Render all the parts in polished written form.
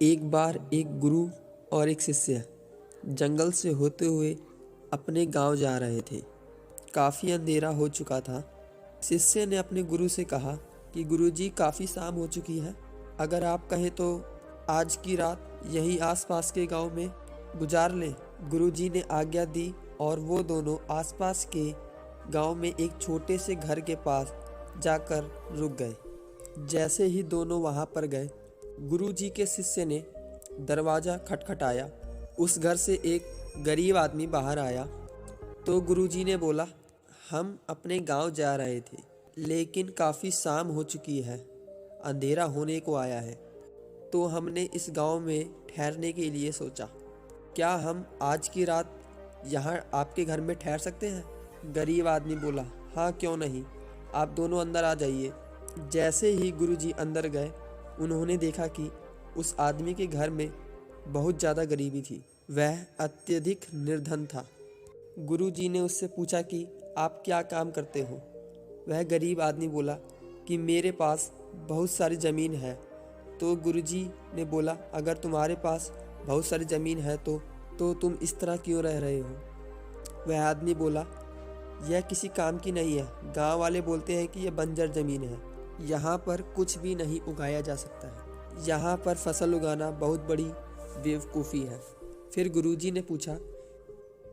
एक बार एक गुरु और एक शिष्य जंगल से होते हुए अपने गांव जा रहे थे। काफ़ी अंधेरा हो चुका था। शिष्य ने अपने गुरु से कहा कि गुरुजी, काफ़ी शाम हो चुकी है, अगर आप कहें तो आज की रात यही आसपास के गांव में गुजार लें। गुरुजी ने आज्ञा दी और वो दोनों आसपास के गांव में एक छोटे से घर के पास जाकर रुक गए। जैसे ही दोनों वहां पर गए, गुरुजी के शिष्य ने दरवाज़ा खटखटाया। उस घर से एक गरीब आदमी बाहर आया तो गुरुजी ने बोला, हम अपने गांव जा रहे थे, लेकिन काफ़ी शाम हो चुकी है, अंधेरा होने को आया है, तो हमने इस गांव में ठहरने के लिए सोचा। क्या हम आज की रात यहाँ आपके घर में ठहर सकते हैं? गरीब आदमी बोला, हाँ क्यों नहीं, आप दोनों अंदर आ जाइए। जैसे ही गुरुजी अंदर गए, उन्होंने देखा कि उस आदमी के घर में बहुत ज़्यादा गरीबी थी। वह अत्यधिक निर्धन था। गुरुजी ने उससे पूछा कि आप क्या काम करते हो? वह गरीब आदमी बोला कि मेरे पास बहुत सारी ज़मीन है। तो गुरुजी ने बोला, अगर तुम्हारे पास बहुत सारी ज़मीन है तो तुम इस तरह क्यों रह रहे हो? वह आदमी बोला, यह किसी काम की नहीं है। गांव वाले बोलते हैं कि यह बंजर ज़मीन है, यहाँ पर कुछ भी नहीं उगाया जा सकता है। यहाँ पर फसल उगाना बहुत बड़ी बेवकूफ़ी है। फिर गुरुजी ने पूछा,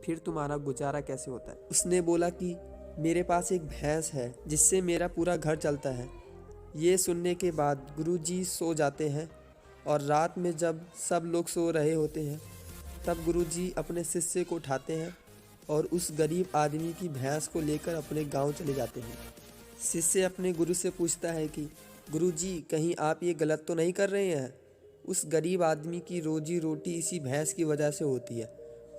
फिर तुम्हारा गुजारा कैसे होता है? उसने बोला कि मेरे पास एक भैंस है जिससे मेरा पूरा घर चलता है। ये सुनने के बाद गुरुजी सो जाते हैं और रात में जब सब लोग सो रहे होते हैं, तब गुरुजी अपने शिष्य को उठाते हैं और उस गरीब आदमी की भैंस को लेकर अपने गांव चले जाते हैं। शिष्य अपने गुरु से पूछता है कि गुरुजी, कहीं आप ये गलत तो नहीं कर रहे हैं? उस गरीब आदमी की रोजी रोटी इसी भैंस की वजह से होती है।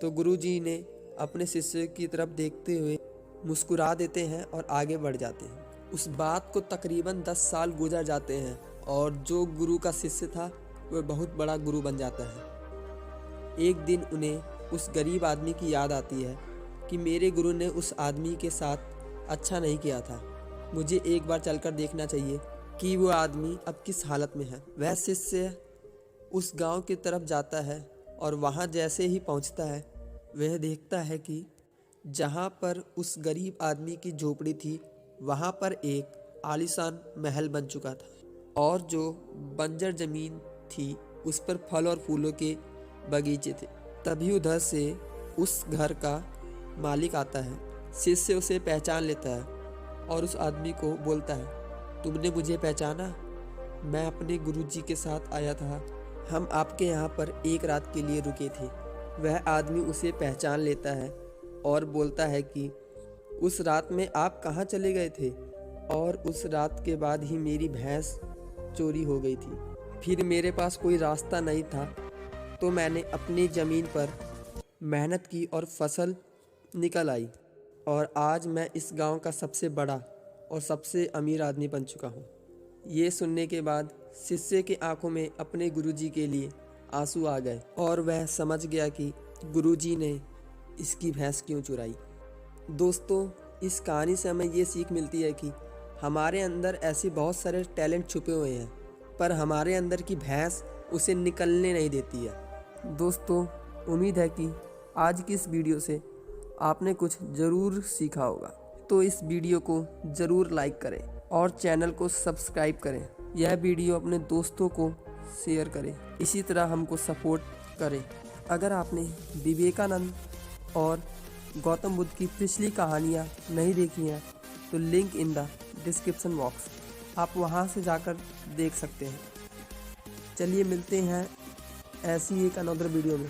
तो गुरुजी ने अपने शिष्य की तरफ देखते हुए मुस्कुरा देते हैं और आगे बढ़ जाते हैं। उस बात को तकरीबन 10 साल गुजर जाते हैं और जो गुरु का शिष्य था वह बहुत बड़ा गुरु बन जाता है। एक दिन उन्हें उस गरीब आदमी की याद आती है कि मेरे गुरु ने उस आदमी के साथ अच्छा नहीं किया था, मुझे एक बार चलकर देखना चाहिए कि वो आदमी अब किस हालत में है। वह शिष्य उस गांव की तरफ जाता है और वहां जैसे ही पहुंचता है, वह देखता है कि जहां पर उस गरीब आदमी की झोपड़ी थी, वहां पर एक आलीशान महल बन चुका था और जो बंजर ज़मीन थी उस पर फल और फूलों के बगीचे थे। तभी उधर से उस घर का मालिक आता है। शिष्य उसे पहचान लेता है और उस आदमी को बोलता है, तुमने मुझे पहचाना? मैं अपने गुरुजी के साथ आया था, हम आपके यहाँ पर एक रात के लिए रुके थे। वह आदमी उसे पहचान लेता है और बोलता है कि उस रात में आप कहाँ चले गए थे? और उस रात के बाद ही मेरी भैंस चोरी हो गई थी। फिर मेरे पास कोई रास्ता नहीं था, तो मैंने अपनी ज़मीन पर मेहनत की और फसल निकल आई और आज मैं इस गांव का सबसे बड़ा और सबसे अमीर आदमी बन चुका हूँ। ये सुनने के बाद शिष्य के आंखों में अपने गुरुजी के लिए आंसू आ गए और वह समझ गया कि गुरुजी ने इसकी भैंस क्यों चुराई। दोस्तों, इस कहानी से हमें ये सीख मिलती है कि हमारे अंदर ऐसे बहुत सारे टैलेंट छुपे हुए हैं, पर हमारे अंदर की भैंस उसे निकलने नहीं देती है। दोस्तों, उम्मीद है कि आज की इस वीडियो से आपने कुछ ज़रूर सीखा होगा, तो इस वीडियो को ज़रूर लाइक करें और चैनल को सब्सक्राइब करें। यह वीडियो अपने दोस्तों को शेयर करें, इसी तरह हमको सपोर्ट करें। अगर आपने विवेकानंद और गौतम बुद्ध की पिछली कहानियाँ नहीं देखी हैं तो link in the description box, आप वहाँ से जाकर देख सकते हैं। चलिए मिलते हैं ऐसी एक अनदर वीडियो में।